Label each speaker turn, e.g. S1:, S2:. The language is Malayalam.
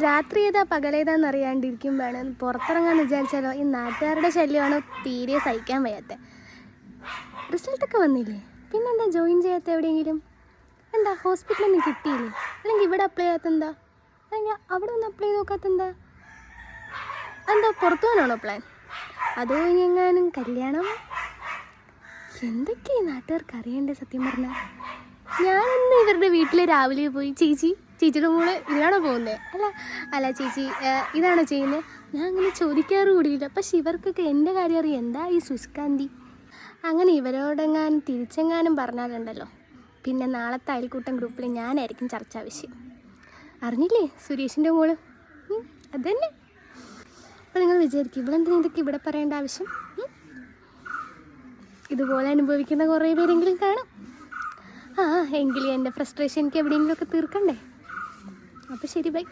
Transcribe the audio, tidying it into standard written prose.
S1: രാത്രി ഏതാ പകലേതാന്ന് അറിയാണ്ടിരിക്കുമ്പോഴാണ് പുറത്തിറങ്ങാന്ന് വിചാരിച്ചാലോ ഈ നാട്ടുകാരുടെ ശല്യമാണ് തീരെ സഹിക്കാൻ വയ്യാത്തത്. റിസൾട്ടൊക്കെ വന്നില്ലേ, പിന്നെന്താ ജോയിൻ ചെയ്യാത്ത എവിടെയെങ്കിലും? എന്താ ഹോസ്പിറ്റലിൽ നിന്ന് കിട്ടിയില്ലേ? അല്ലെങ്കിൽ ഇവിടെ അപ്ലൈ ചെയ്യാത്തെന്താ? അല്ലെങ്കിൽ അവിടെ ഒന്ന് അപ്ലൈ ചെയ്ത് നോക്കാത്തെന്താ? എന്താ പുറത്തു പോകാനാണോ പ്ലാൻ? അതോ ഇനി എങ്ങാനും കല്യാണം? എന്തൊക്കെയാ നാട്ടുകാർക്ക് അറിയണ്ടേ സത്യം പറഞ്ഞാൽ? ഞാനിന്ന് ഇവരുടെ വീട്ടിൽ രാവിലെ പോയി ചേച്ചിയുടെ മോള് ഇതിനാണോ പോകുന്നത്, അല്ല ചേച്ചി ഇതാണോ ചെയ്യുന്നത്, ഞാൻ അങ്ങനെ ചോദിക്കാറ് കൂടിയില്ല. പക്ഷെ ഇവർക്കൊക്കെ എൻ്റെ കാര്യം അറിയാം. എന്താ ഈ സുഷ്കാന്തി? അങ്ങനെ ഇവരോടെങ്ങാനും തിരിച്ചെങ്ങാനും പറഞ്ഞാലുണ്ടല്ലോ, പിന്നെ നാളത്തെ അയൽക്കൂട്ടം ഗ്രൂപ്പിൽ ഞാനായിരിക്കും ചർച്ചാ വിഷയം. അറിഞ്ഞില്ലേ സുരേഷിൻ്റെ മോള്? അതന്നെ. അപ്പോൾ നിങ്ങൾ വിചാരിക്കും ഇവളെന്തിനാ ഇതൊക്കെ ഇവിടെ പറയേണ്ട ആവശ്യം? ഇതുപോലെ അനുഭവിക്കുന്ന കുറേ പേരെങ്കിലും കാണും. എങ്കിലും എൻ്റെ ഫ്രസ്ട്രേഷൻ എനിക്ക് എവിടെയെങ്കിലുമൊക്കെ തീർക്കണ്ടേ. അപ്പോൾ ശരി, ബൈ.